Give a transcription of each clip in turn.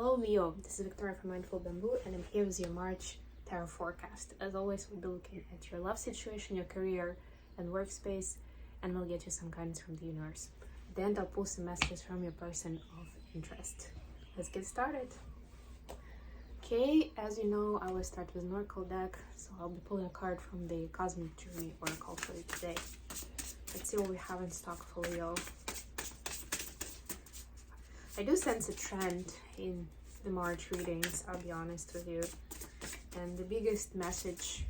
Hello Leo, this is Victoria from Mindful Bamboo and I'm here with your March tarot forecast. As always, we'll be looking at your love situation, your career and workspace, and we'll get you some guidance from the universe. At the end, I'll pull some messages from your person of interest. Let's get started. Okay, as you know, I always start with an oracle deck, so I'll be pulling a card from the Cosmic Journey Oracle for you today. Let's see what we have in stock for Leo. I do sense a trend in the March readings, I'll be honest with you. And the biggest message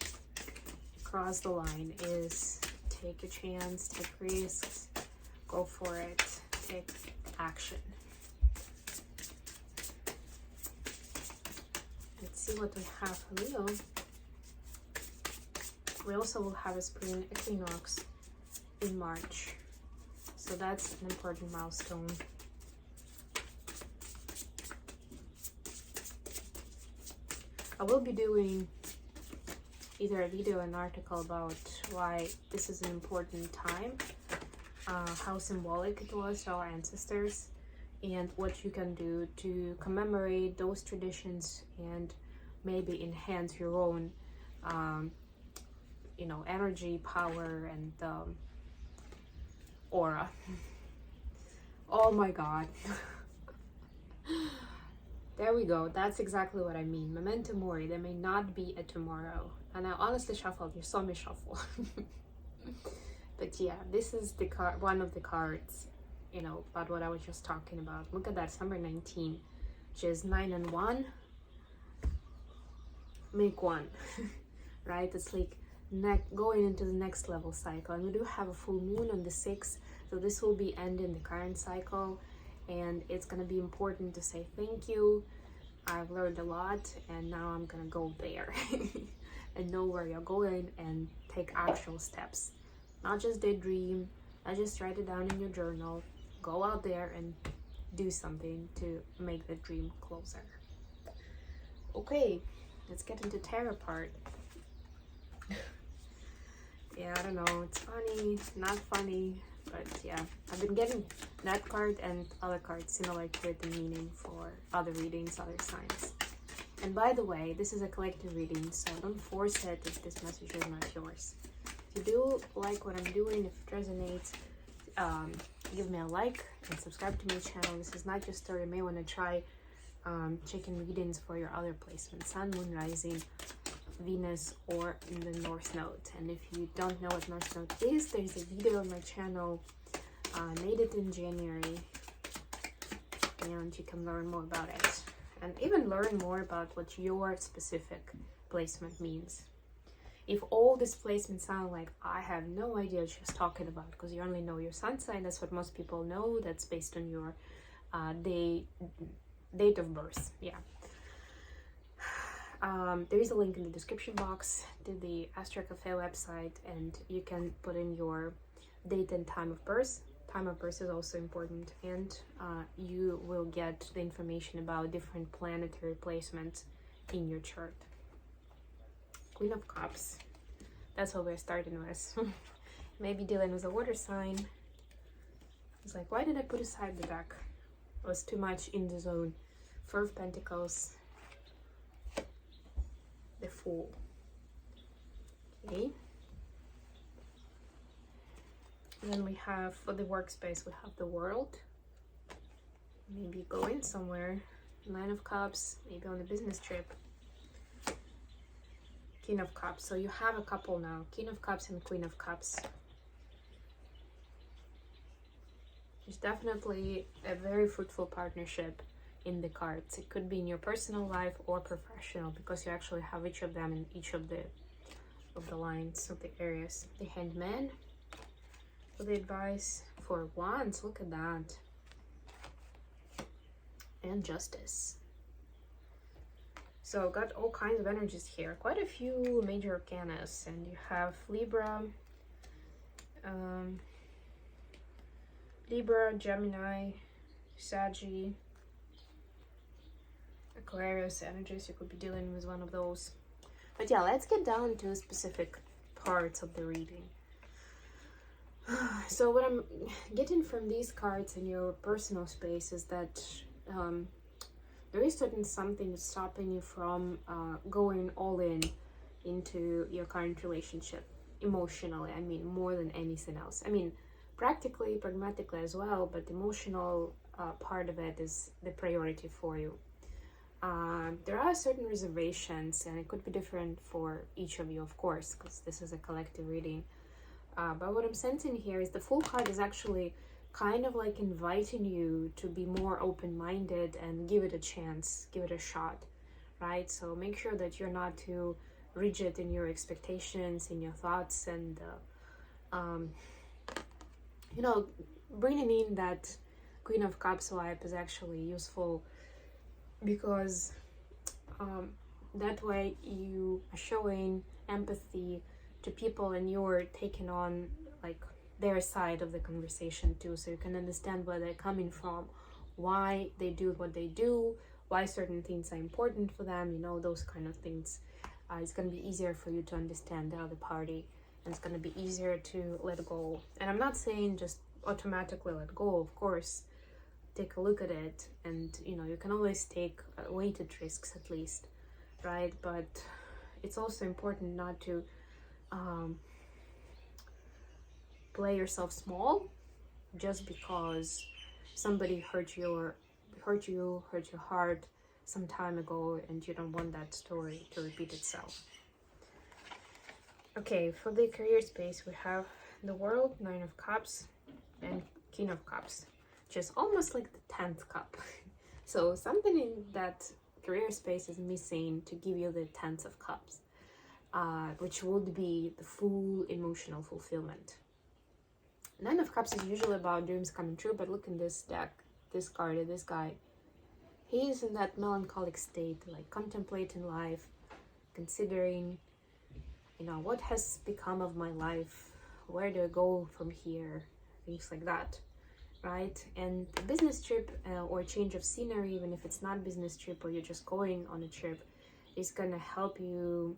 across the line is take a chance, take risks, go for it, take action. Let's see what we have for Leo. We also will have a spring equinox in March, so that's an important milestone. I will be doing either a video or an article about why this is an important time, how symbolic it was to our ancestors, and what you can do to commemorate those traditions and maybe enhance your own, energy, power, and aura. Oh my God. There we go. That's exactly what I mean. Memento mori. There may not be a tomorrow. And I honestly shuffled. You saw me shuffle. But yeah, this is the card, one of the cards, about what I was just talking about. Look at that, number 19, which is 9 and 1. Make one, right? It's like going into the next level cycle. And we do have a full moon on the 6th. So this will be ending the current cycle. And it's going to be important to say thank you. I've learned a lot and now I'm going to go there and know where you're going and take actual steps. Not just daydream, not just write it down in your journal. Go out there and do something to make the dream closer. Okay, let's get into tarot part. Yeah, I don't know, it's funny, not funny. But yeah, I've been getting that card and other cards similar to it in meaning for other readings, other signs. And by the way, this is a collective reading, so don't force it if this message is not yours. If you do like what I'm doing, if it resonates, give me a like and subscribe to my channel. This is not just story. You may want to try checking readings for your other placements, Sun, Moon, Rising, Venus, or in the North Node. And if you don't know what North Node is, there's a video on my channel. I made it in January, and you can learn more about it and even learn more about what your specific placement means. If all these placements sound like I have no idea what she's talking about, because you only know your sun sign, that's what most people know, that's based on your date of birth. Yeah. There is a link in the description box to the Astro Cafe website, and you can put in your date and time of birth. Time of birth is also important, and you will get the information about different planetary placements in your chart. Queen of Cups. That's what we're starting with. Maybe dealing with a water sign. It's like, why did I put aside the deck? It was too much in the zone. Four of Pentacles. The Fool. Okay. And then we have, for the workspace, we have the World. Maybe going somewhere. Nine of Cups, maybe on a business trip. King of Cups. So you have a couple now. King of Cups and Queen of Cups. There's definitely a very fruitful partnership in the cards. It could be in your personal life or professional, because you actually have each of them in each of the lines of the areas. The Hangman for the advice. For Wands, look at that. And Justice. So got all kinds of energies here. Quite a few major arcanas, and you have Libra, Gemini, Saggy, Aquarius energies. You could be dealing with one of those. But yeah, let's get down to specific parts of the reading. So what I'm getting from these cards in your personal space is that there is certain something that's stopping you from going all in into your current relationship emotionally. I mean, more than anything else. I mean, practically, pragmatically as well, but the emotional part of it is the priority for you. There are certain reservations, and it could be different for each of you, of course, because this is a collective reading. But what I'm sensing here is the Fool card is actually kind of like inviting you to be more open-minded and give it a chance, give it a shot, right? So make sure that you're not too rigid in your expectations, in your thoughts, and you know, bringing in that Queen of Cups vibe is actually useful, because that way you are showing empathy to people and you're taking on like their side of the conversation too, so you can understand where they're coming from, why they do what they do, why certain things are important for them, you know, those kind of things. It's going to be easier for you to understand the other party, and it's going to be easier to let go. And I'm not saying just automatically let go, of course. Take a look at it, and you know, you can always take weighted risks at least, right? But it's also important not to play yourself small just because somebody hurt your heart some time ago, and you don't want that story to repeat itself. Okay, for the career space, we have the World, Nine of Cups, and King of Cups, which is almost like the 10th cup. So something in that career space is missing to give you the 10th of Cups, which would be the full emotional fulfillment. Nine of Cups is usually about dreams coming true, but look in this deck, this card, this guy. He's in that melancholic state, like contemplating life, considering, you know, what has become of my life, where do I go from here, things like that, right? And a business trip or change of scenery, even if it's not business trip or you're just going on a trip, is gonna help you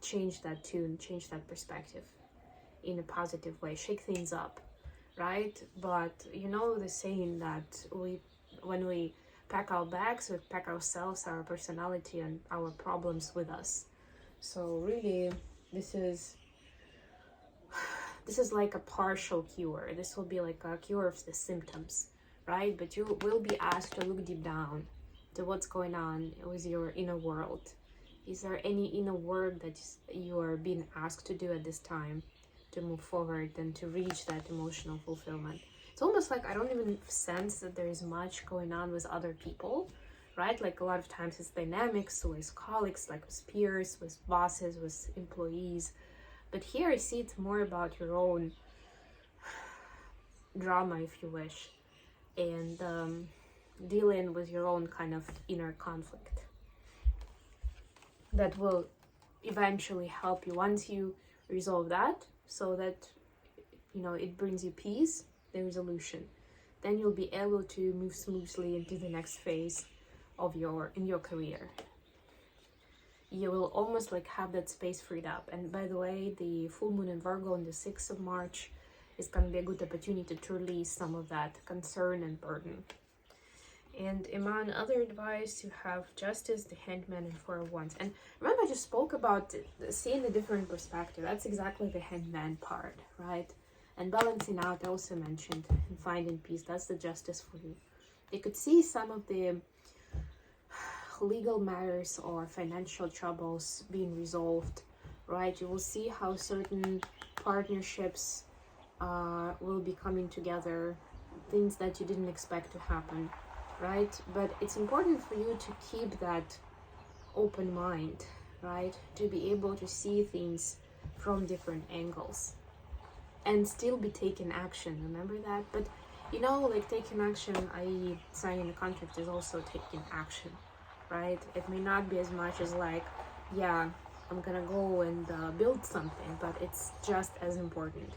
change that tune, change that perspective in a positive way, shake things up, right? But you know the saying that when we pack our bags, we pack ourselves, our personality, and our problems with us. So really, this is like a partial cure. This will be like a cure of the symptoms, right? But you will be asked to look deep down to what's going on with your inner world. Is there any inner work that you are being asked to do at this time to move forward and to reach that emotional fulfillment? It's almost like I don't even sense that there is much going on with other people, right? Like a lot of times it's dynamics with colleagues, like with peers, with bosses, with employees. But here I see it's more about your own drama, if you wish, and dealing with your own kind of inner conflict. That will eventually help you once you resolve that, so that, you know, it brings you peace, the resolution. Then you'll be able to move smoothly into the next phase of your career. You will almost like have that space freed up. And by the way, the full moon in Virgo on the 6th of March is going to be a good opportunity to release some of that concern and burden. And among other advice, you have Justice, the Hangman, and Four of Wands. And remember, I just spoke about seeing a different perspective. That's exactly the Hangman part, right? And balancing out, I also mentioned, and finding peace. That's the Justice for you. You could see some of the legal matters or financial troubles being resolved, right? You will see how certain partnerships will be coming together, things that you didn't expect to happen, right? But it's important for you to keep that open mind, right? To be able to see things from different angles and still be taking action. Remember that? But you know, like taking action, i.e. signing a contract, is also taking action, right? It may not be as much as like, yeah, I'm gonna go and build something, but it's just as important.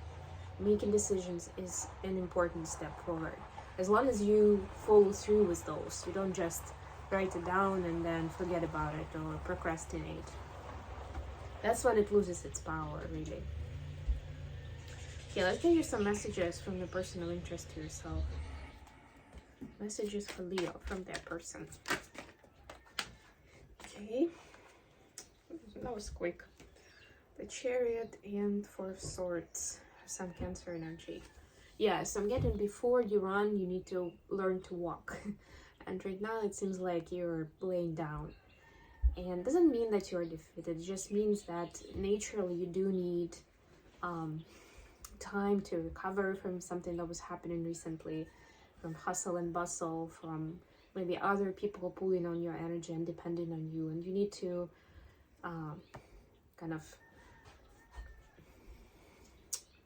Making decisions is an important step forward. As long as you follow through with those, you don't just write it down and then forget about it or procrastinate. That's when it loses its power, really. Okay, let's get you some messages from the person of interest to yourself. Messages for Leo from that person. Okay, that was quick. The Chariot and Four of Swords, some Cancer energy. Yes, I'm getting before you run, you need to learn to walk. And right now it seems like you're laying down. And doesn't mean that you're defeated, it just means that naturally you do need time to recover from something that was happening recently, from hustle and bustle, from maybe other people pulling on your energy and depending on you. And you need to kind of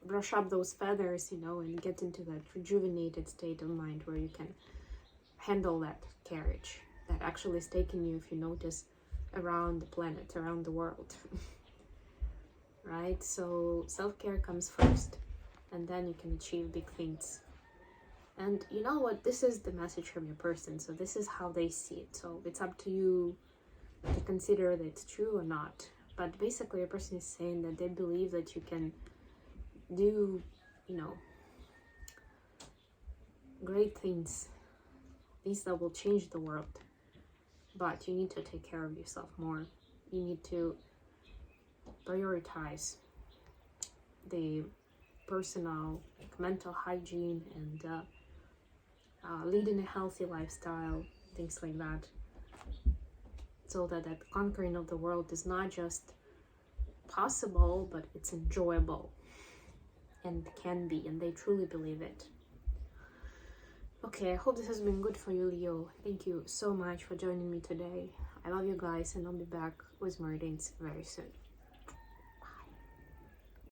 brush up those feathers, you know, and get into that rejuvenated state of mind where you can handle that carriage that actually is taking you, if you notice, around the planet, around the world. Right? So self-care comes first, and then you can achieve big things. And you know what? This is the message from your person, so this is how they see it. So it's up to you to consider that it's true or not. But basically, your person is saying that they believe that you can do, you know, great things, things that will change the world. But you need to take care of yourself more. You need to prioritize the personal, mental hygiene and leading a healthy lifestyle, things like that, so that conquering of the world is not just possible, but it's enjoyable and can be, and they truly believe it. Okay, I hope this has been good for you, Leo. Thank you so much for joining me today. I love you guys, and I'll be back with more readings very soon.